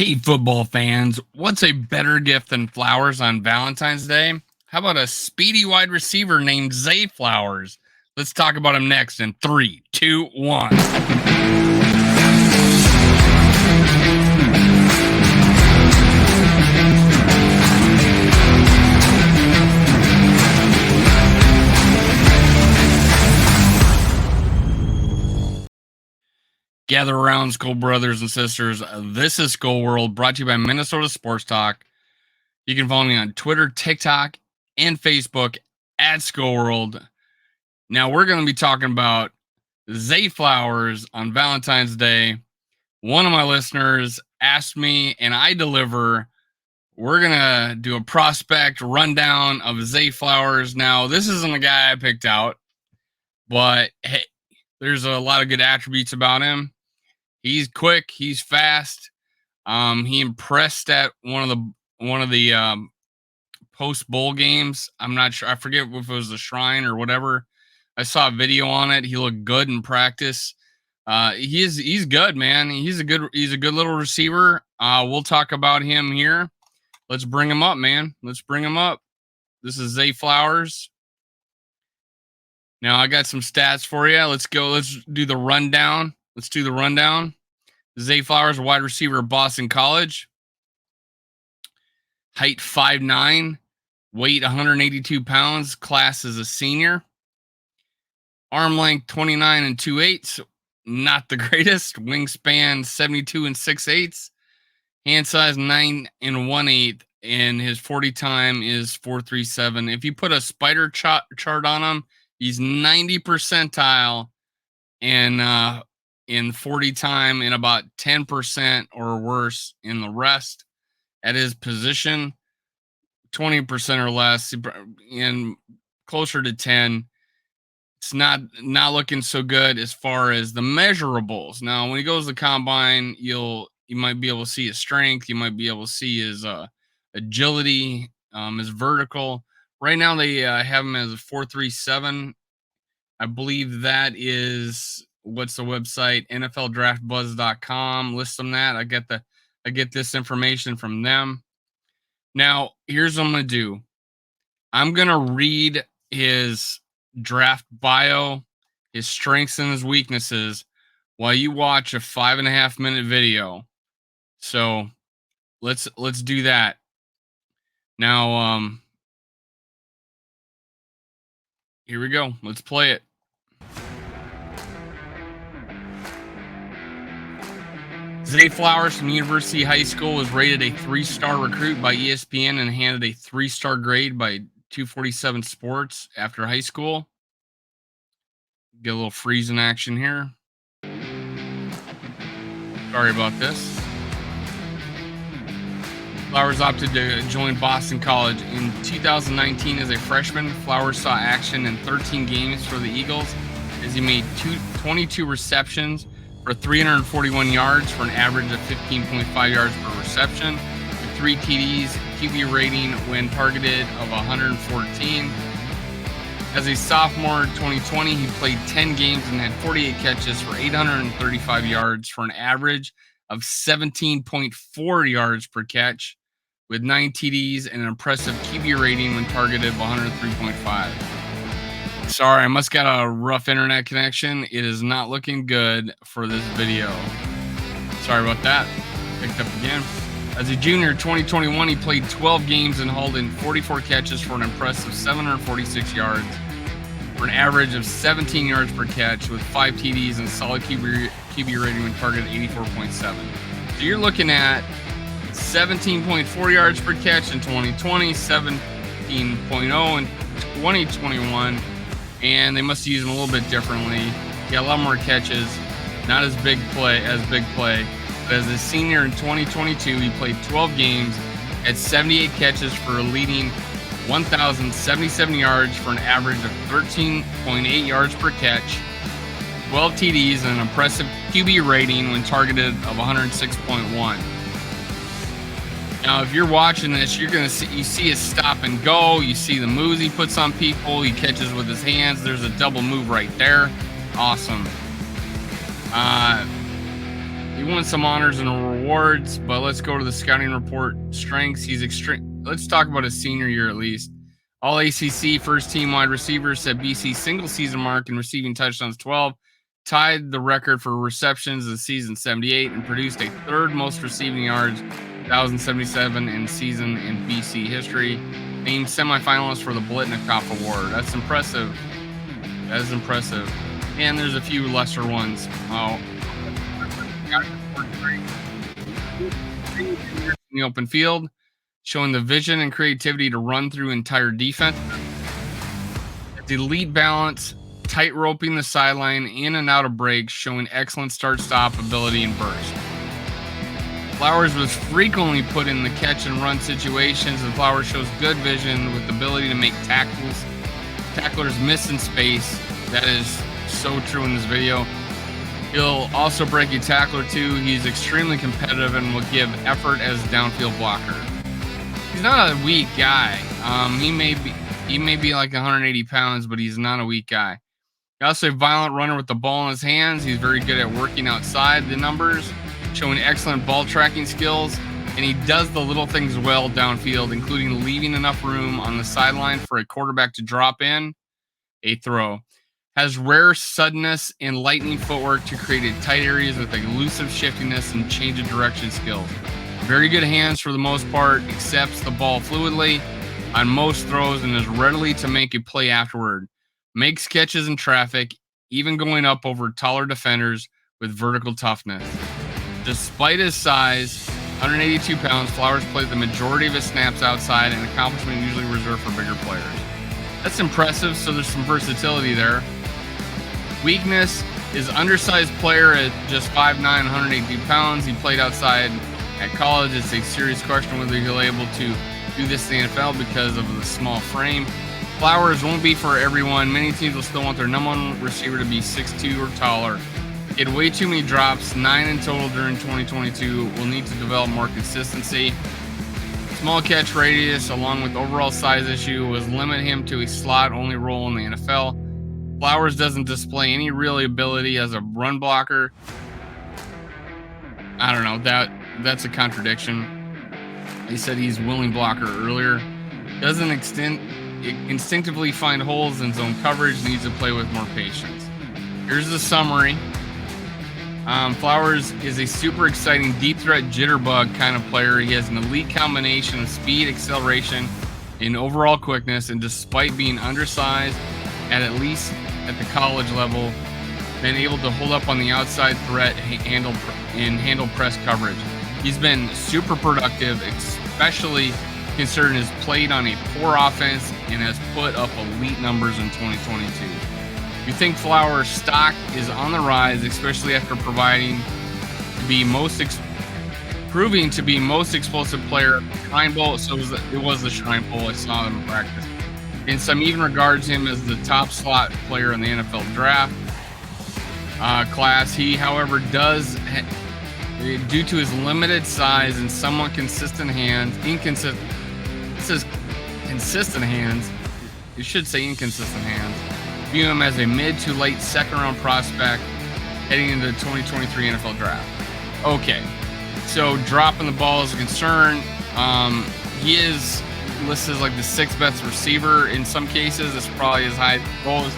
Hey, football fans, what's a better gift than flowers on Valentine's Day? How about a speedy wide receiver named Zayflowers? Let's talk about him next in three, two, one. Gather around, school brothers and sisters. This is School World, brought to you by Minnesota Sports Talk. You can follow me on Twitter, TikTok, and Facebook at School World. Now, we're going to be talking about Zayflowers on Valentine's Day. One of my listeners asked me, and I deliver. We're going to do a prospect rundown of Zayflowers. Now, this isn't a guy I picked out, but hey, there's a lot of good attributes about him. He's quick, he's fast. He impressed at one of the post bowl games. I'm not sure. I forget if it was the Shrine or whatever. I saw a video on it. He looked good in practice. He's good, man. He's a good little receiver. We'll talk about him here. Let's bring him up, man. Let's bring him up. This is Zayflowers. Now I got some stats for you. Let's go. Let's do the rundown. Zayflowers, wide receiver at Boston College. Height 5'9", weight 182 pounds, class as a senior. Arm length 29 and 2/8, not the greatest. Wingspan 72 and 6/8. Hand size 9 and 1/8, and his 40 time is 4.37. If you put a spider chart on him, he's 90 percentile in 40 time and about 10% or worse in the rest. At his position, 20% or less, and closer to 10. It's not looking so good as far as the measurables. Now, when he goes to the combine, you might be able to see his strength. You might be able to see his agility, his vertical. Right now, they have him as a 4.37. I believe that is what's the website, nfldraftbuzz.com. List them that. I get this information from them. Now, here's what I'm going to do. I'm going to read his draft bio, his strengths and his weaknesses, while you watch a 5.5 minute video. So let's do that. Now, here we go. Let's play it. Zayflowers from University High School was rated a 3-star recruit by ESPN and handed a 3-star grade by 247 Sports after high school. Get a little freezing action here. Sorry about this. Flowers opted to join Boston College. In 2019, as a freshman, Flowers saw action in 13 games for the Eagles as he made 22 receptions for 341 yards for an average of 15.5 yards per reception, with 3 TDs, QB rating when targeted of 114. As a sophomore in 2020, he played 10 games and had 48 catches for 835 yards for an average of 17.4 yards per catch, with 9 TDs and an impressive QB rating when targeted of 103.5. Sorry, I must got a rough internet connection. It is not looking good for this video. Sorry about that. Picked up again. As a junior in 2021, he played 12 games and hauled in 44 catches for an impressive 746 yards for an average of 17 yards per catch, with 5 TDs and solid QB rating when targeted 84.7. So you're looking at 17.4 yards per catch in 2020, 17.0 in 2021. And they must use him a little bit differently. He got a lot more catches, not as big play. But as a senior in 2022, he played 12 games, had 78 catches for a leading 1,077 yards for an average of 13.8 yards per catch, 12 TDs, and an impressive QB rating when targeted of 106.1. Now, if you're watching this, you see his stop and go. You see the moves he puts on people. He catches with his hands. There's a double move right there. Awesome. He won some honors and rewards, but let's go to the scouting report. Strengths, he's extreme. Let's talk about his senior year at least. All ACC first team wide receivers set BC's single season mark in receiving touchdowns 12, tied the record for receptions of the season 78, and produced a third most receiving yards, 1,077 in season in BC history. Named semifinalist for the Blitnikoff Award. That's impressive. That is impressive. And there's a few lesser ones. Oh, in the open field, showing the vision and creativity to run through entire defense. Elite balance, tight roping the sideline in and out of breaks, showing excellent start-stop ability and burst. Flowers was frequently put in the catch and run situations, and Flowers shows good vision with the ability to make tacklers miss in space. That is so true in this video. He'll also break a tackle or two. He's extremely competitive and will give effort as a downfield blocker. He's not a weak guy. He may be like 180 pounds, but he's not a weak guy. He's also a violent runner with the ball in his hands. He's very good at working outside the numbers, showing excellent ball tracking skills, and he does the little things well downfield, including leaving enough room on the sideline for a quarterback to drop in a throw. Has rare suddenness and lightning footwork to create tight areas with elusive shiftiness and change of direction skills. Very good hands for the most part, accepts the ball fluidly on most throws, and is readily to make a play afterward. Makes catches in traffic, even going up over taller defenders with vertical toughness. Despite his size, 182 pounds, Flowers played the majority of his snaps outside, an accomplishment usually reserved for bigger players. That's impressive, so there's some versatility there. Weakness is undersized player at just 5'9", 182 pounds. He played outside at college. It's a serious question whether he'll be able to do this in the NFL because of the small frame. Flowers won't be for everyone. Many teams will still want their number one receiver to be 6'2" or taller. He had way too many drops, 9 in total during 2022. Will need to develop more consistency. Small catch radius, along with overall size issue, was limit him to a slot-only role in the NFL. Flowers doesn't display any real ability as a run blocker. I don't know, that's a contradiction. He said he's willing blocker earlier. Doesn't instinctively find holes in zone coverage, needs to play with more patience. Here's the summary. Flowers is a super exciting deep threat jitterbug kind of player. He has an elite combination of speed, acceleration, and overall quickness, and despite being undersized at least at the college level, been able to hold up on the outside threat and handle press coverage. He's been super productive, especially considering his played on a poor offense and has put up elite numbers in 2022. You think Flowers' stock is on the rise, especially after proving to be most explosive player at the Shrine Bowl. So it was the Shrine Bowl. I saw him in practice. And some even regards him as the top slot player in the NFL draft class. He, however, does, due to his limited size and somewhat consistent hands, inconsistent hands, you should say inconsistent hands, view him as a mid to late second round prospect heading into the 2023 NFL draft. Okay, so dropping the ball is a concern. He is listed as like the 6th best receiver in some cases. It's probably as high as it goes.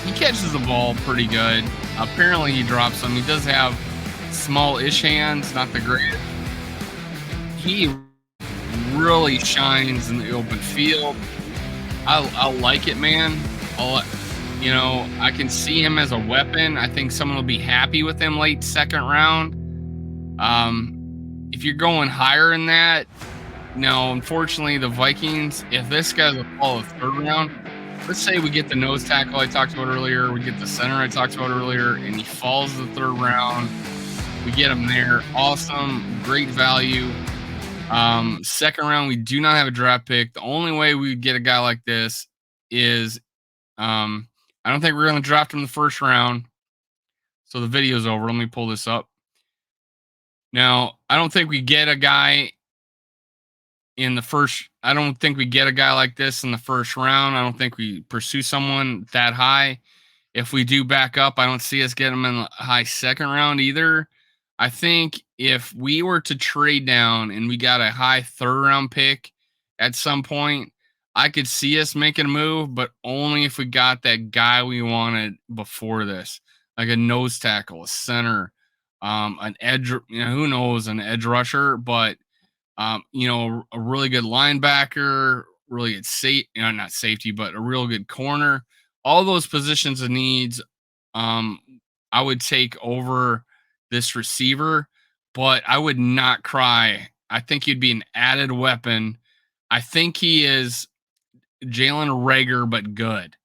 He catches the ball pretty good. Apparently he drops them. He does have small-ish hands, not the greatest. He really shines in the open field. I like it, man. I can see him as a weapon. I think someone will be happy with him late second round. If you're going higher than that, no, unfortunately, the Vikings, if this guy's a fall of third round, let's say we get the nose tackle I talked about earlier, we get the center I talked about earlier, and he falls the third round, we get him there. Awesome, great value. Second round, we do not have a draft pick. The only way we would get a guy like this is, I don't think we're going to draft him in the first round. So the video's over. Let me pull this up. Now, I don't think we get a guy I don't think we get a guy like this in the first round. I don't think we pursue someone that high. If we do back up, I don't see us getting him in the high second round either. I think if we were to trade down and we got a high third round pick at some point, I could see us making a move, but only if we got that guy we wanted before this, like a nose tackle, a center, an edge. Who knows, an edge rusher, but a really good linebacker, really good not safety, but a real good corner. All those positions of needs, um, I would take over this receiver, but I would not cry. I think he'd be an added weapon. I think he is Jalen Rager, but good.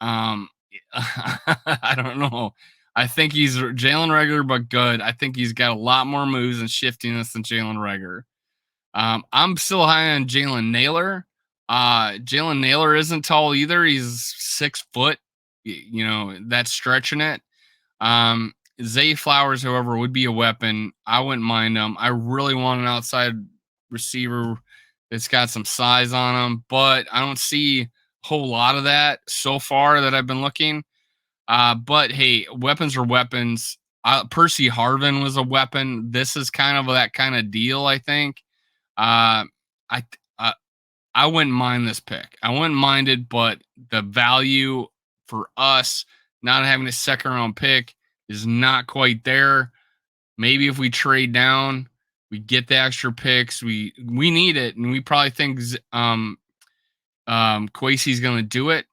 Um, I don't know. I think he's Jalen Rager, but good. I think he's got a lot more moves and shiftiness than Jalen Rager. I'm still high on Jalen Naylor. Jalen Naylor isn't tall either. He's 6 foot. That's stretching it. Zayflowers, however, would be a weapon. I wouldn't mind him. I really want an outside receiver that's got some size on him, but I don't see a whole lot of that so far that I've been looking. But hey, weapons are weapons. Percy Harvin was a weapon. This is kind of that kind of deal, I think. Uh, I uh, I wouldn't mind this pick. I wouldn't mind it, but the value for us not having a second round pick is not quite there. Maybe if we trade down, we get the extra picks. We need it, and we probably think Kwesi's going to do it.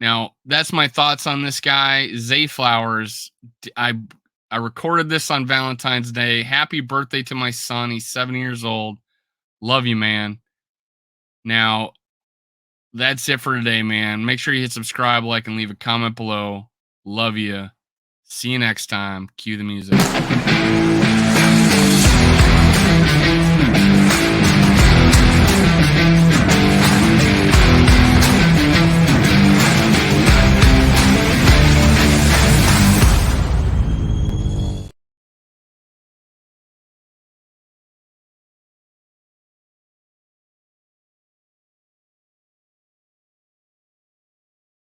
Now, that's my thoughts on this guy, Zayflowers. I recorded this on Valentine's Day. Happy birthday to my son. He's 7 years old. Love you, man. Now, that's it for today, man. Make sure you hit subscribe, like, and leave a comment below. Love you. See you next time. Cue the music.